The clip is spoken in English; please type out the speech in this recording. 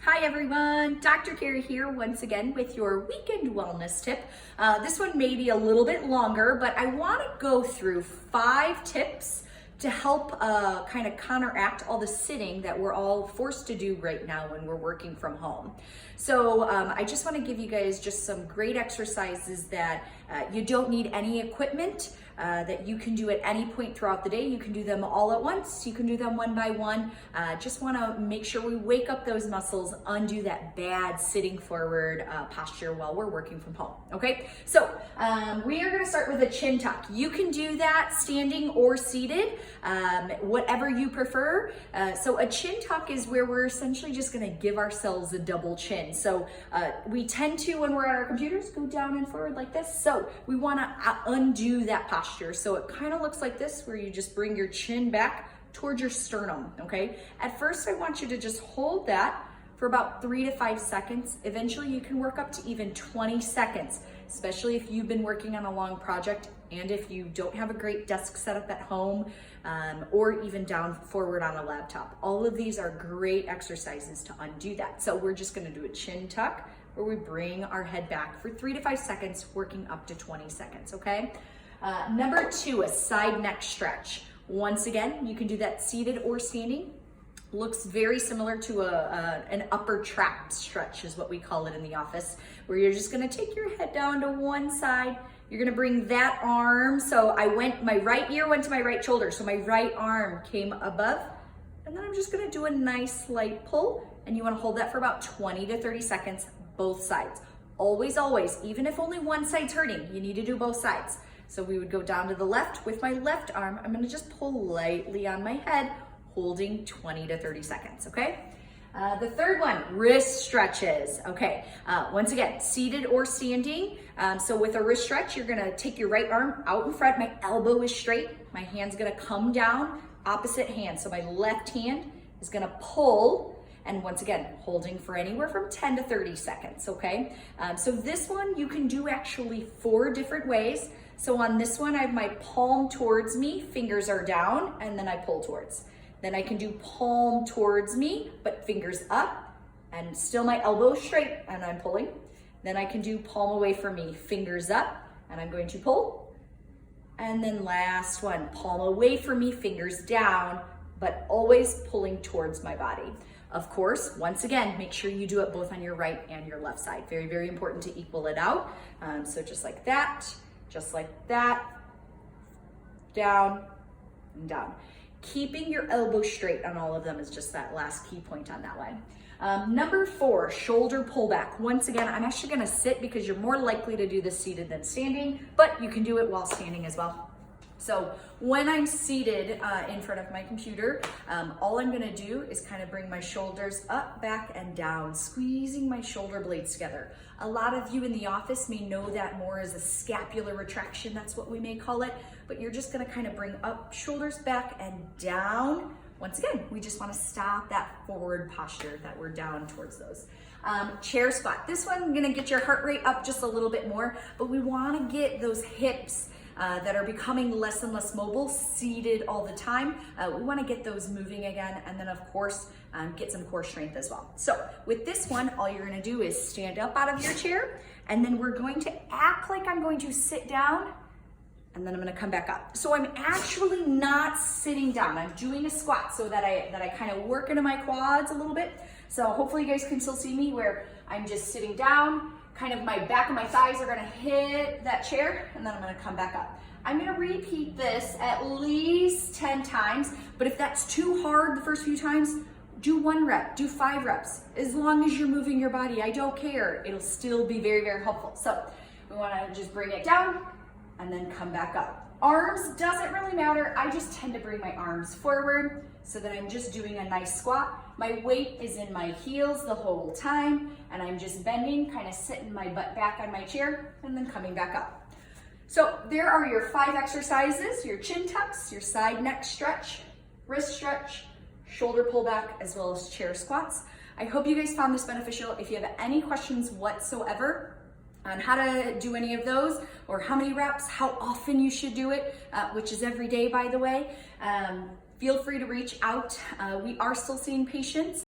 Hi everyone, Dr. Kari here once again with your weekend wellness tip. This one may be a little bit longer, but I want to go through 5 tips to help kind of counteract all the sitting that we're all forced to do right now when we're working from home. So I just want to give you guys just some great exercises that you don't need any equipment, that you can do at any point throughout the day. You can do them all at once. You can do them one by one. Just want to make sure we wake up those muscles, undo that bad sitting forward posture while we're working from home. Okay, so we are going to start with a chin tuck. You can do that standing or seated, whatever you prefer. So a chin tuck is where we're essentially just going to give ourselves a double chin. So we tend to, when we're at our computers, go down and forward like this. So we want to undo that posture. So it kind of looks like this, where you just bring your chin back towards your sternum, okay? At first, I want you to just hold that for about 3 to 5 seconds. Eventually, you can work up to even 20 seconds, especially if you've been working on a long project and if you don't have a great desk setup at home, or even down forward on a laptop. All of these are great exercises to undo that. So we're just gonna do a chin tuck where we bring our head back for 3 to 5 seconds, working up to 20 seconds, okay? Number 2, a side neck stretch. Once again, you can do that seated or standing. Looks very similar to an upper trap stretch is what we call it in the office, where you're just gonna take your head down to one side. You're gonna bring that arm, so my right ear went to my right shoulder, so my right arm came above, and then I'm just gonna do a nice light pull, and you wanna hold that for about 20 to 30 seconds, both sides. Always, always, even if only one side's hurting, you need to do both sides. So we would go down to the left with my left arm. I'm gonna just pull lightly on my head, holding 20 to 30 seconds, okay? The third one, wrist stretches. Okay, once again, seated or standing. So with a wrist stretch, you're gonna take your right arm out in front. My elbow is straight. My hand's gonna come down, opposite hand. So my left hand is gonna pull, and once again, holding for anywhere from 10 to 30 seconds, okay? So this one you can do actually 4 different ways. So on this one, I have my palm towards me, fingers are down, and then I pull towards. Then I can do palm towards me, but fingers up, and still my elbow straight, and I'm pulling. Then I can do palm away from me, fingers up, and I'm going to pull. And then last one, palm away from me, fingers down, but always pulling towards my body. Of course, once again, make sure you do it both on your right and your left side. Very, very important to equal it out. So just like that, down and down. Keeping your elbow straight on all of them is just that last key point on that one. Number 4, shoulder pullback. Once again, I'm actually gonna sit because you're more likely to do this seated than standing, but you can do it while standing as well. So when I'm seated in front of my computer, all I'm gonna do is kind of bring my shoulders up, back, and down, squeezing my shoulder blades together. A lot of you in the office may know that more as a scapular retraction, that's what we may call it, but you're just gonna kind of bring up, shoulders back and down. Once again, we just wanna stop that forward posture that we're down towards those. Chair squat. This one, I'm gonna get your heart rate up just a little bit more, but we wanna get those hips that are becoming less and less mobile, seated all the time. We wanna get those moving again, and then of course, get some core strength as well. So with this one, all you're gonna do is stand up out of your chair, and then we're going to act like I'm going to sit down, and then I'm gonna come back up. So I'm actually not sitting down. I'm doing a squat so that I kind of work into my quads a little bit. So hopefully you guys can still see me where I'm just sitting down, kind of my back of my thighs are gonna hit that chair, and then I'm gonna come back up. I'm gonna repeat this at least 10 times, but if that's too hard the first few times, do 1 rep, do 5 reps. As long as you're moving your body, I don't care. It'll still be very, very helpful. So we wanna just bring it down and then come back up. Arms doesn't really matter. I just tend to bring my arms forward so that I'm just doing a nice squat. My weight is in my heels the whole time, and I'm just bending, kind of sitting my butt back on my chair, and then coming back up. So there are your 5 exercises, your chin tucks, your side neck stretch, wrist stretch, shoulder pullback, as well as chair squats. I hope you guys found this beneficial. If you have any questions whatsoever on how to do any of those, or how many reps, how often you should do it, which is every day, by the way, feel free to reach out. We are still seeing patients